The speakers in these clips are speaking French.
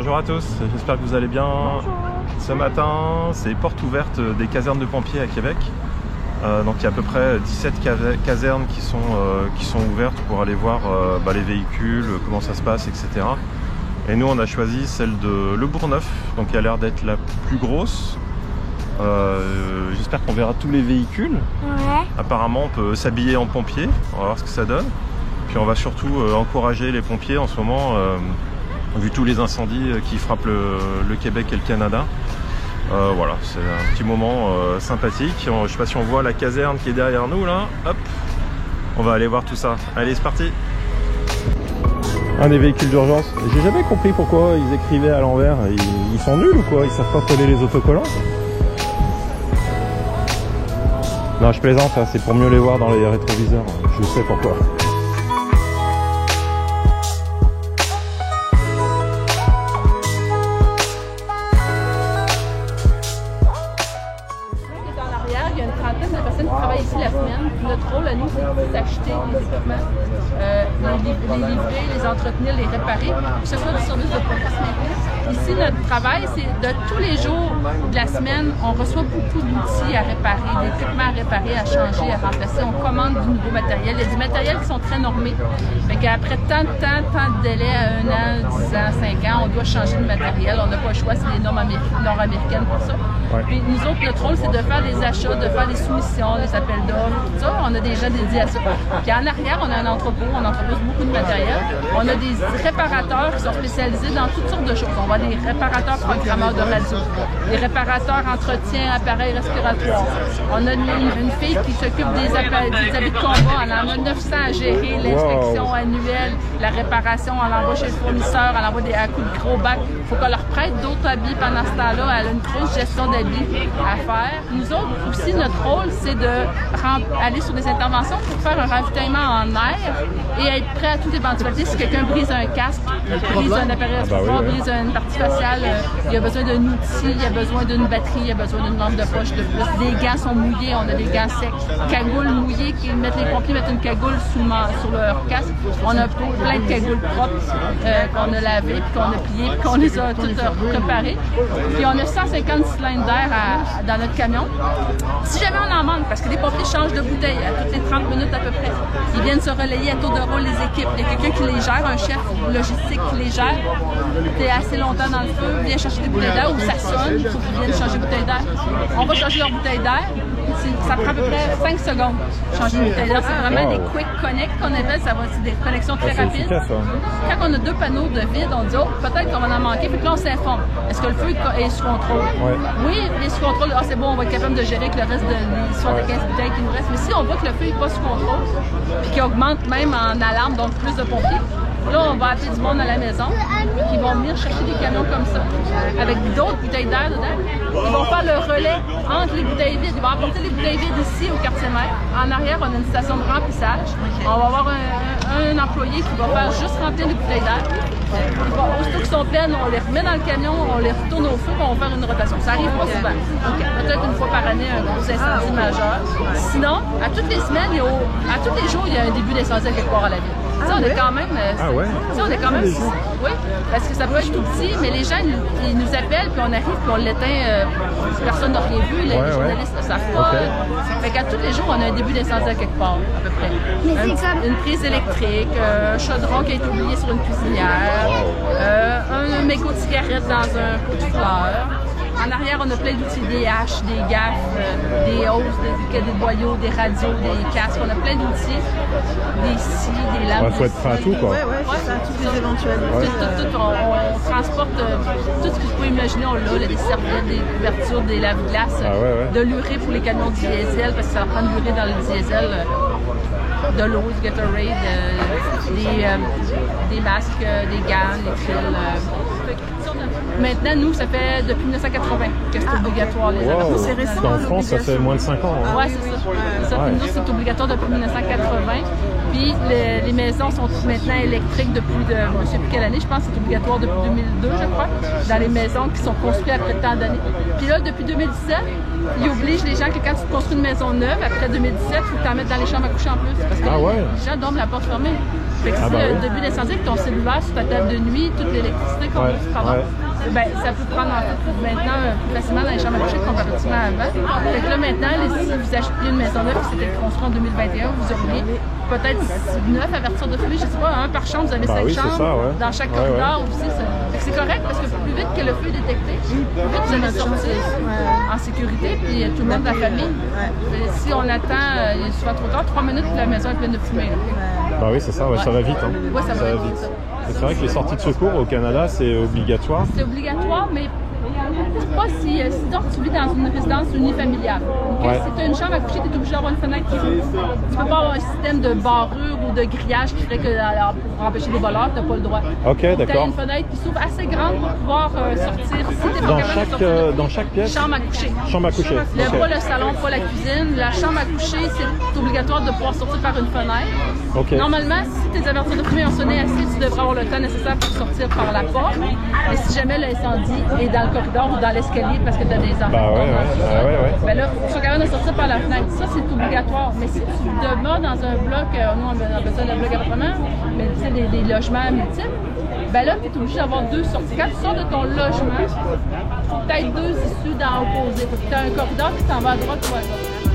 Bonjour à tous, j'espère que vous allez bien. Bonjour. Ce matin, c'est porte ouverte des casernes de pompiers à Québec. Donc il y a à peu près 17 casernes qui sont ouvertes pour aller voir les véhicules, comment ça se passe, etc. Et nous on a choisi celle de Le Bourgneuf, donc qui a l'air d'être la plus grosse. J'espère qu'on verra tous les véhicules. Ouais. Apparemment on peut s'habiller en pompier, on va voir ce que ça donne. Puis on va surtout encourager les pompiers en ce moment, vu tous les incendies qui frappent le Québec et le Canada. Voilà, c'est un petit moment sympathique. Je ne sais pas si on voit la caserne qui est derrière nous là. Hop, on va aller voir tout ça. Allez, c'est parti. Un des véhicules d'urgence. J'ai jamais compris pourquoi ils écrivaient à l'envers. Ils sont nuls ou quoi? Ils savent pas coller les autocollants? Non, je plaisante, hein, c'est pour mieux les voir dans les rétroviseurs. Je sais pourquoi. Il y a une trentaine de personnes qui travaillent ici la semaine. Notre rôle à nous, c'est d'acheter les équipements, les livrer, les entretenir, les réparer, que ce soit du service de police maintenant. Ici, notre travail, c'est de tous les jours de la semaine, on reçoit beaucoup d'outils à réparer, d'équipements à réparer, à changer, à remplacer. On commande du nouveau matériel. Il y a des matériels qui sont très normés. Fait qu'après tant de délai, 1 an, 10 ans, 5 ans, on doit changer de matériel. On n'a pas le choix, c'est les normes nord-américaines pour ça. Ouais. Puis nous autres, notre rôle, c'est de faire des achats, de faire des soumissions, des appels d'offres, tout ça. On a des gens dédiés à ça. Puis en arrière, on a un entrepôt, on entrepose beaucoup de matériel. On a des réparateurs qui sont spécialisés dans toutes sortes de choses. On va des réparateurs programmeurs de radio, des réparateurs entretien appareils respiratoires. On a une fille qui s'occupe des habits de combat. Elle en a 900 à gérer, l'inspection annuelle, la réparation, elle envoie chez le fournisseur, elle envoie à coups de gros bac. Il faut qu'on leur prête d'autres habits pendant ce temps-là. Elle a une grosse gestion d'habits à faire. Nous autres aussi, notre rôle, c'est d'aller sur des interventions pour faire un ravitaillement en air et être prêt à toute éventualité. Si quelqu'un brise un casque, brise un appareil respiratoire, brise une partie faciale, il y a besoin d'un outil, il y a besoin d'une batterie, il y a besoin d'une lampe de poche de plus. Les gants sont mouillés, on a des gants secs. Cagoules mouillées, les pompiers mettent une cagoule sur leur casque. On a plein de cagoules propres qu'on a lavées, puis qu'on a pliées, puis qu'on les a toutes préparées. Puis on a 150 cylindres d'air dans notre camion. Si jamais on en manque, parce que les pompiers changent de bouteille à toutes les 30 minutes à peu près, ils viennent se relayer à tour de rôle les équipes. Il y a quelqu'un qui les gère, un chef logistique qui les gère. T'es assez longtemps dans le feu, viens chercher des bouteilles d'air ou ça sonne, il faut qu'ils viennent changer de bouteille d'air. On va changer leur bouteille d'air. Ça prend à peu près 5 secondes changer une bouteille d'air. C'est vraiment des quick connect qu'on appelle, c'est des connexions très rapides. Quand on a 2 panneaux de vide, on dit oh, peut-être qu'on va en manquer, puis là on s'informe. Est-ce que le feu est sous contrôle? Oui, il est sous contrôle. Ah, c'est bon, on va être capable de gérer avec le reste des 75 bouteilles qui nous restent. Mais si on voit que le feu n'est pas sous contrôle, puis qu'il augmente même en alarme, donc plus de pompiers, là, on va appeler du monde à la maison qui vont venir chercher des camions comme ça, avec d'autres bouteilles d'air dedans. Ils vont faire le relais entre les bouteilles vides. Ils vont apporter les bouteilles vides ici au quartier maire. En arrière, on a une station de remplissage. On va avoir un employé qui va faire juste remplir les bouteilles d'air. Aussitôt qu'ils sont pleines, on les remet dans le camion, on les retourne au feu et on va faire une rotation. Ça arrive pas souvent. Peut-être une fois par année, un gros incendie majeur. Sinon, à toutes les semaines, à tous les jours, il y a un début d'incendie quelque part à la ville. On est quand même. On est quand même. Oui, parce que ça peut être tout petit, mais les gens, ils nous appellent, puis on arrive, puis on l'éteint. Personne n'a rien vu, les journalistes ne savent pas. Fait qu'à tous les jours, on a un début d'incendie à quelque part, à peu près. Une prise électrique, un chaudron qui a été oublié sur une cuisinière, un mégot de cigarette dans un pot de fleurs. En arrière, on a plein d'outils, des haches, des gaffes, des hausses, des boyaux, des radios, des casques. On a plein d'outils, des scies, des lampes. Il faut être prêt à tout, quoi. Oui, c'est ça, toutes les éventualités. On transporte tout ce que vous pouvez imaginer. On l'a, des serviettes, des couvertures, des lave-glaces, de l'urée pour les camions diesel, parce que ça va prendre l'urée dans le diesel. De l'eau, du Gatorade, des masques, des gants, des fils. Maintenant, nous, ça fait depuis 1980 que c'est obligatoire les avertissements. C'est récent. En France, ça fait moins de 5 ans. Oui, c'est ça. Nous, c'est obligatoire depuis 1980. Puis les maisons sont maintenant électriques depuis je ne sais plus quelle année, je pense que c'est obligatoire depuis 2002, je crois, dans les maisons qui sont construites après tant d'années. Puis là, depuis 2017, ils obligent les gens que quand tu construis une maison neuve, après 2017, il faut que tu en mettes dans les chambres à coucher en plus. Parce que les gens dorment la porte fermée. Fait que si le début d'incendie avec ton cellulaire sur ta table de nuit, toute l'électricité qu'on utilise, ben, ça peut prendre en fait maintenant plus facilement dans les chambres à coucher comparativement avant. Fait que là maintenant, si vous achetez une maison neuve qui s'était construite en 2021, vous auriez peut-être 9 avertisseurs de fumée, je sais pas, un par chambre, vous avez 5 chambres, dans chaque corridor aussi. C'est correct parce que plus vite que le feu est détecté, plus vite vous allez sortir en sécurité, puis tout le monde de la famille. Si on attend, il est souvent trop tard, 3 minutes, puis la maison est pleine de fumée. Bah oui, c'est ça, ça va vite. Hein. Ouais, ça va vite. C'est vrai que les sorties de secours au Canada, c'est obligatoire. C'est obligatoire, mais pas si donc tu vis dans une résidence unifamiliale. Si tu as une chambre à coucher, tu es obligé d'avoir une fenêtre qui s'ouvre. Tu peux pas avoir un système de barrure ou de grillage qui ferait que pour empêcher les voleurs, tu n'as pas le droit. Ok, d'accord. Tu as une fenêtre qui s'ouvre assez grande pour pouvoir sortir si tu es pas capable de sortir. Dans chaque pièce? Chambre à coucher. Chambre à coucher. Pas le salon, pas la cuisine. La chambre à coucher, c'est obligatoire de pouvoir sortir par une fenêtre. Normalement, si tes avertisseurs de fumée ont sonné assez, tu devrais avoir le temps nécessaire pour sortir par la porte. Mais si jamais l'incendie est dans le corridor ou dans l'escalier parce que tu as des enfants, ben là, il faut quand même sortir par la fenêtre. Ça, c'est obligatoire. Mais si tu demeures dans un bloc, nous on appelle ça le bloc appartement, mais tu sais, des logements multiples, ben là, tu es obligé d'avoir 2 sorties. Quand tu sors de ton logement, tu as 2 issues dans l'opposé. Tu as un corridor qui s'en va à droite ou à gauche.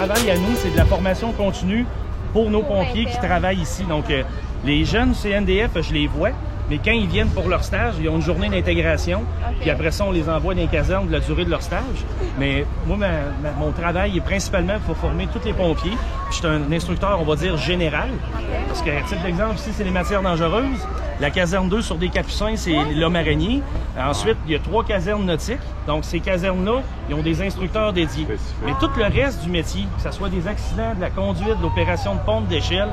travail à nous, c'est de la formation continue pour nos pompiers qui travaillent ici. Donc, les jeunes CNDF, je les vois. Mais quand ils viennent pour leur stage, ils ont une journée d'intégration. Puis après ça, on les envoie dans les casernes de la durée de leur stage. Mais moi, mon travail est principalement pour former tous les pompiers. Je suis un instructeur, on va dire, général. Parce que, type d'exemple, ici, c'est les matières dangereuses. La caserne 2 sur des Capucins, c'est l'homme araignée. Ensuite, il y a 3 casernes nautiques. Donc, ces casernes-là, ils ont des instructeurs dédiés. Mais tout le reste du métier, que ce soit des accidents, de la conduite, de l'opération de pompe d'échelle,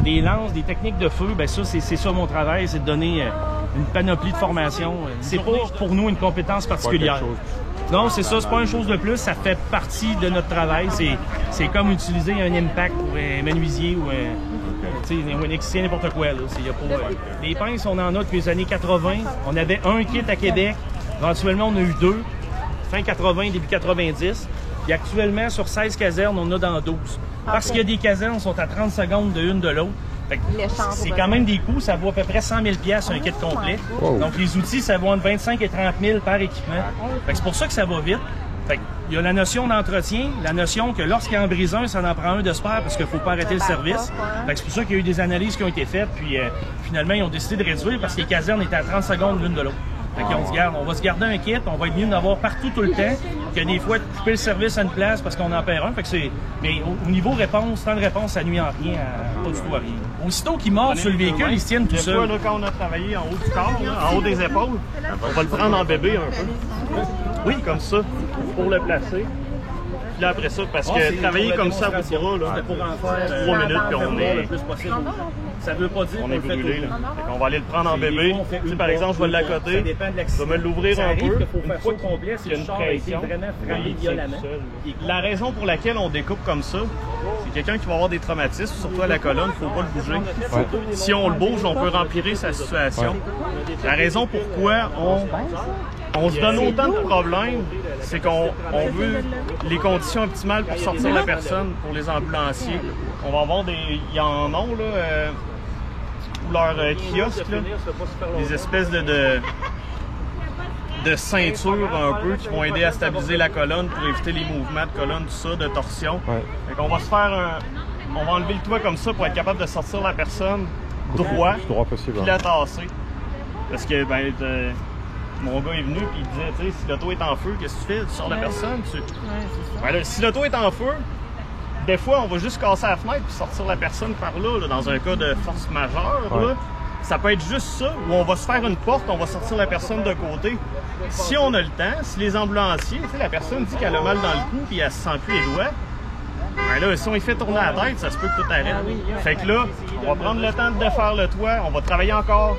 des lances, des techniques de feu, ben ça, c'est ça mon travail, c'est de donner une panoplie de formation. C'est pas pour nous une compétence particulière. Non, c'est ça, c'est pas une chose de plus, ça fait partie de notre travail. C'est comme utiliser un impact pour un menuisier ou un électricien, n'importe quoi. Là. Les pinces, on en a depuis les années 80. On avait un kit à Québec. Éventuellement, on a eu 2. Fin 80, début 90. Puis actuellement, sur 16 casernes, on en a dans 12. Parce qu'il y a des casernes qui sont à 30 secondes de une de l'autre. C'est quand même des coûts, ça vaut à peu près 100 000 $, un kit complet. Wow. Donc les outils, ça vaut entre 25 et 30 000 par équipement. C'est pour ça que ça va vite. Il y a la notion d'entretien, la notion que lorsqu'il en brise un, ça en prend un de spare parce qu'il ne faut pas arrêter le service. C'est pour ça qu'il y a eu des analyses qui ont été faites, puis finalement, ils ont décidé de réduire parce que les casernes étaient à 30 secondes l'une de l'autre. On se garde, on va se garder un kit, on va être mieux d'en avoir partout tout le temps, que des fois, couper le service à une place parce qu'on en perd un. Mais au niveau réponse, temps de réponse, ça nuit en rien, pas du tout à rien. Aussitôt qu'ils mordent sur le véhicule, ils se tiennent tout seuls. Quand on a travaillé en haut du corps, en haut des épaules, on va le prendre en bébé un peu. Oui, comme ça, pour le placer. Puis là, après ça, parce que travailler comme ça à bout de bras, là, pour en faire 3 minutes puis on est... le plus possible. Ça veut pas dire on est brûlé. Là. On va aller le prendre en bébé. Par exemple, je vais l'accoter, je vais me l'ouvrir un peu. Une fois complet, il y a une pression. La raison pour laquelle on découpe comme ça, c'est quelqu'un qui va avoir des traumatismes, surtout à la colonne, il ne faut pas le bouger. Ouais. Si on le bouge, on peut empirer sa situation. Ouais. La raison pourquoi on se donne autant de problèmes, c'est qu'on veut les conditions optimales pour sortir la personne pour les ambulanciers. On va avoir il y en a là, leur kiosque, là, des espèces de ceintures un peu qui vont aider à stabiliser la colonne pour éviter les mouvements de colonne, tout ça, de torsion. Ouais. Fait qu'on va se faire on va enlever le toit comme ça pour être capable de sortir la personne droit possible, puis la tasser. Parce que mon gars est venu et il disait, tu sais, si l'auto est en feu, qu'est-ce que tu fais? Tu sors la personne? Là, si l'auto est en feu, des fois, on va juste casser la fenêtre puis sortir la personne par là, dans un cas de force majeure. Ouais. Là. Ça peut être juste ça, où on va se faire une porte, on va sortir la personne de côté. Si on a le temps, si les ambulanciers, tu sais, la personne dit qu'elle a mal dans le cou puis elle se sent plus les doigts, ben là, si on y fait tourner la tête, ça se peut que tout arrête. Fait que là, on va prendre le temps de défaire le toit, on va travailler encore.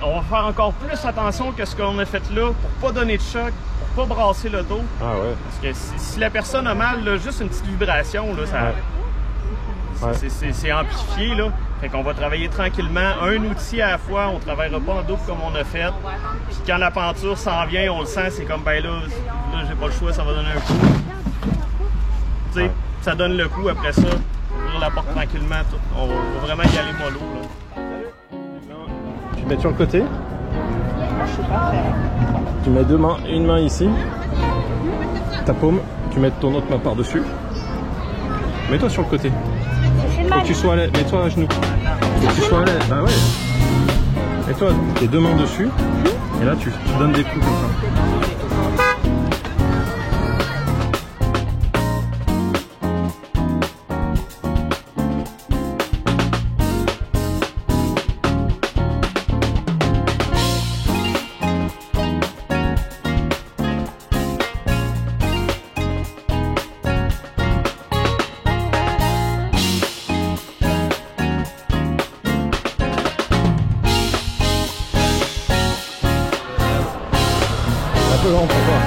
On va faire encore plus attention que ce qu'on a fait là pour pas donner de choc, pour pas brasser l'auto. Ah ouais. Parce que si la personne a mal, là, juste une petite vibration, là, ça, c'est amplifié. Là. Fait qu'on va travailler tranquillement, un outil à la fois, on ne travaillera pas en double comme on a fait. Puis quand la peinture s'en vient, on le sent, c'est comme ben là j'ai pas le choix, ça va donner un coup. Tu sais, ça donne le coup après ça, ouvrir la porte tranquillement, tout. On va vraiment y aller mollo. Là. Tu mets sur le côté. Tu mets une main ici. Ta paume. Tu mets ton autre main par-dessus. Mets-toi sur le côté. Faut que tu sois à l'aise. Mets-toi à genoux. Faut que tu sois à l'aise. Bah ouais. Mets-toi tes 2 mains dessus. Et là, tu donnes des coups comme ça. On peut voir.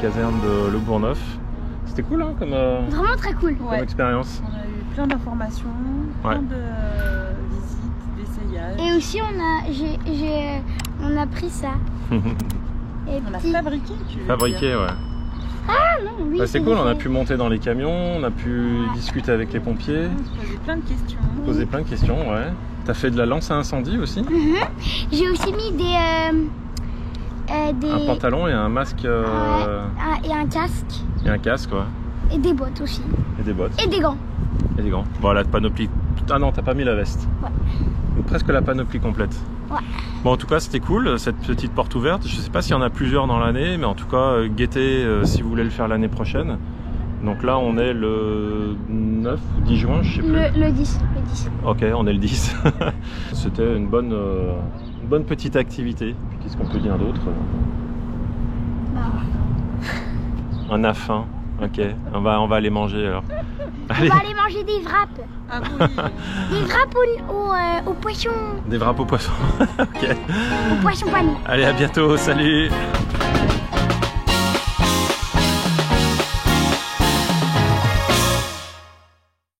casernes de Le Bourgneuf. C'était cool hein, comme Vraiment très cool. expérience. On a eu plein d'informations, plein de visites, d'essayages. Et aussi on a pris ça. Et On a petit- fabriqué, tu veux Fabriqué, dire. ouais. Ah non, oui. Bah, c'est cool, on a fait. pu monter dans les camions, on a pu discuter avec les pompiers, On se posait plein de questions. poser plein de questions, ouais. T'as fait de la lance à incendie aussi? J'ai aussi mis des Un pantalon et un masque et un casque et un casque, ouais. et des bottes aussi Et des bottes et des gants. et des gants. Bon, la panoplie. Ah non, t'as pas mis la veste. Ouais. Donc, presque la panoplie complète. Ouais. Bon, en tout cas, c'était cool, cette petite porte ouverte. Je sais pas s'il y en a plusieurs dans l'année, mais en tout cas, guettez si vous voulez le faire l'année prochaine. Donc là, on est le 9 ou 10 juin, je sais plus. Le 10. Ok, on est le 10. C'était une bonne petite activité. Puis qu'est-ce qu'on peut dire d'autre? On a faim. Ok, on va aller manger alors. On Allez, va aller manger des wraps. Ah oui. Des wraps au poisson. des wraps aux poissons. Ok. Au poisson pané. Allez, à bientôt. Salut.